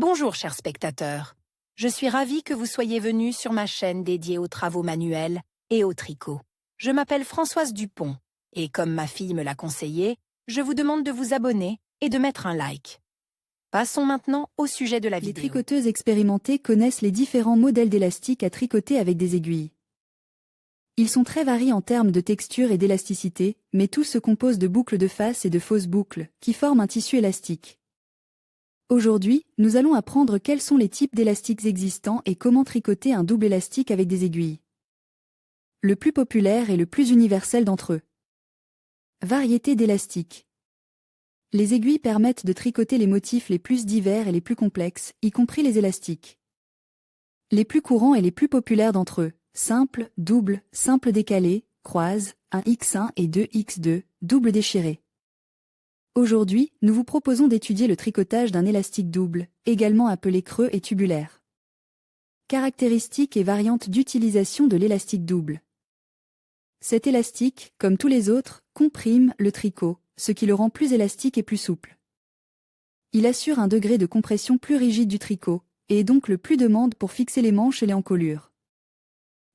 Bonjour chers spectateurs, je suis ravie que vous soyez venus sur ma chaîne dédiée aux travaux manuels et au tricot. Je m'appelle Françoise Dupont et comme ma fille me l'a conseillé, je vous demande de vous abonner et de mettre un like. Passons maintenant au sujet de la Les vidéo. tricoteuses expérimentées connaissent les différents modèles d'élastiques à tricoter avec des aiguilles. Ils sont très variés en termes de texture et d'élasticité, mais tous se composent de boucles de face et de fausses boucles, qui forment un tissu élastique. Aujourd'hui, nous allons apprendre quels sont les types d'élastiques existants et comment tricoter un double élastique avec des aiguilles. Le plus populaire et le plus universel d'entre eux. Variété d'élastiques. Les aiguilles permettent de tricoter les motifs les plus divers et les plus complexes, y compris les élastiques. Les plus courants et les plus populaires d'entre eux, simple, double, simple décalé, croise, 1x1 et 2x2, double déchiré. Aujourd'hui, nous vous proposons d'étudier le tricotage d'un élastique double, également appelé creux et tubulaire. Caractéristiques et variantes d'utilisation de l'élastique double. Cet élastique, comme tous les autres, comprime le tricot, ce qui le rend plus élastique et plus souple. Il assure un degré de compression plus rigide du tricot, et est donc le plus demande pour fixer les manches et les encolures.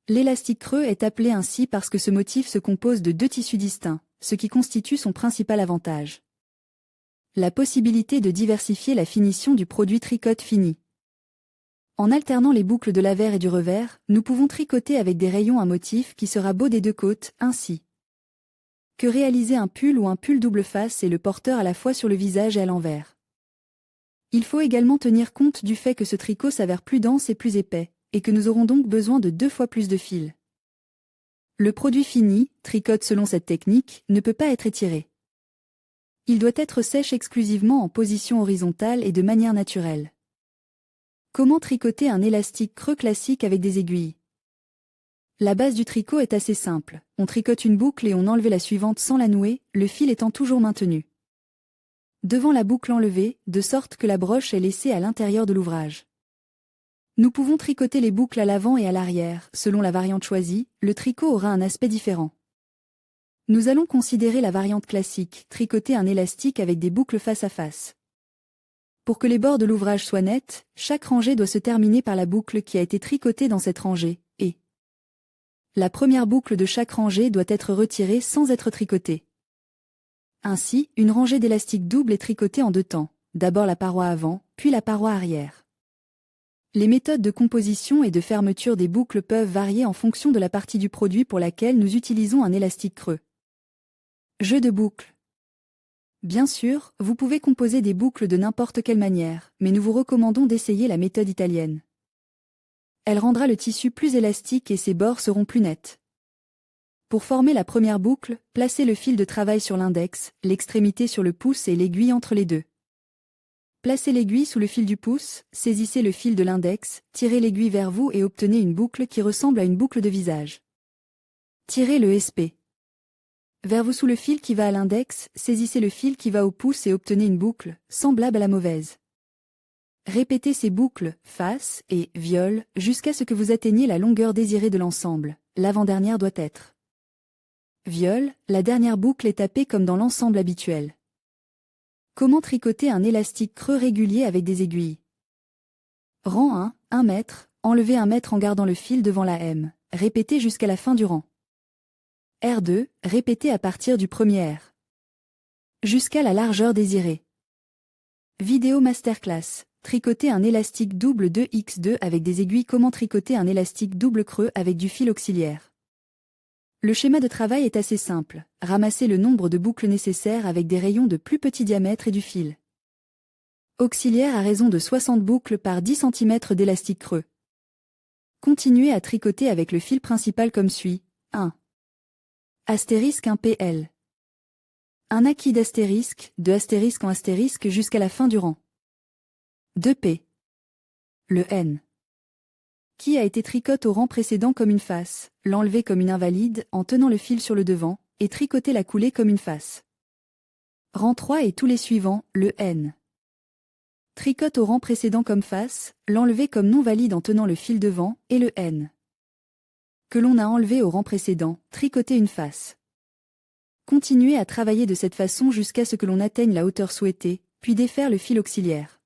L'élastique creux est appelé ainsi parce que ce motif se compose de deux tissus distincts, ce qui constitue son principal avantage. La possibilité de diversifier la finition du produit tricote fini. En alternant les boucles de l'avers et du revers, nous pouvons tricoter avec des rayons un motif qui sera beau des deux côtes, ainsi que réaliser un pull ou un pull double face et le porteur à la fois sur le visage et à l'envers. Il faut également tenir compte du fait que ce tricot s'avère plus dense et plus épais, et que nous aurons donc besoin de 2 fois plus de fils. Le produit fini, tricote selon cette technique, ne peut pas être étiré. Il doit être sèche exclusivement en position horizontale et de manière naturelle. Comment tricoter un élastique creux classique avec des aiguilles? La base du tricot est assez simple. On tricote une boucle et on enlève la suivante sans la nouer, le fil étant toujours maintenu devant la boucle enlevée, de sorte que la broche est laissée à l'intérieur de l'ouvrage. Nous pouvons tricoter les boucles à l'avant et à l'arrière. Selon la variante choisie, le tricot aura un aspect différent. Nous allons considérer la variante classique, tricoter un élastique avec des boucles face à face. Pour que les bords de l'ouvrage soient nets, chaque rangée doit se terminer par la boucle qui a été tricotée dans cette rangée, et la première boucle de chaque rangée doit être retirée sans être tricotée. Ainsi, une rangée d'élastique double est tricotée en 2 temps, d'abord la paroi avant, puis la paroi arrière. Les méthodes de composition et de fermeture des boucles peuvent varier en fonction de la partie du produit pour laquelle nous utilisons un élastique creux. Jeu de boucles. Bien sûr, vous pouvez composer des boucles de n'importe quelle manière, mais nous vous recommandons d'essayer la méthode italienne. Elle rendra le tissu plus élastique et ses bords seront plus nets. Pour former la première boucle, placez le fil de travail sur l'index, l'extrémité sur le pouce et l'aiguille entre les deux. Placez l'aiguille sous le fil du pouce, saisissez le fil de l'index, tirez l'aiguille vers vous et obtenez une boucle qui ressemble à une boucle de visage. Tirez le SP vers vous sous le fil qui va à l'index, saisissez le fil qui va au pouce et obtenez une boucle, semblable à la mauvaise. Répétez ces boucles, face et viol, jusqu'à ce que vous atteigniez la longueur désirée de l'ensemble. L'avant-dernière doit être viol, la dernière boucle est tapée comme dans l'ensemble habituel. Comment tricoter un élastique creux régulier avec des aiguilles? Rang 1, 1 mètre, enlevez 1 mètre en gardant le fil devant la M, répétez jusqu'à la fin du rang. R2, répétez à partir du premier R. Jusqu'à la largeur désirée. Vidéo masterclass, tricoter un élastique double 2x2 avec des aiguilles. Comment tricoter un élastique double creux avec du fil auxiliaire? Le schéma de travail est assez simple, ramassez le nombre de boucles nécessaires avec des rayons de plus petit diamètre et du fil auxiliaire à raison de 60 boucles par 10 cm d'élastique creux. Continuez à tricoter avec le fil principal comme suit. 1. Astérisque 1 PL. Un acquis d'astérisque, de astérisque en astérisque jusqu'à la fin du rang. 2 P. Le N. Qui a été tricoté au rang précédent comme une face, l'enlever comme une invalide en tenant le fil sur le devant, et tricoter la coulée comme une face. Rang 3 et tous les suivants, le N. Tricote au rang précédent comme face, l'enlever comme non valide en tenant le fil devant, et le N. Que l'on a enlevé au rang précédent, tricoter une face. Continuez à travailler de cette façon jusqu'à ce que l'on atteigne la hauteur souhaitée, puis défaire le fil auxiliaire.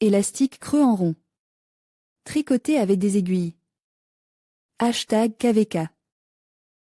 Élastique creux en rond. Tricoter avec des aiguilles. Hashtag KVK.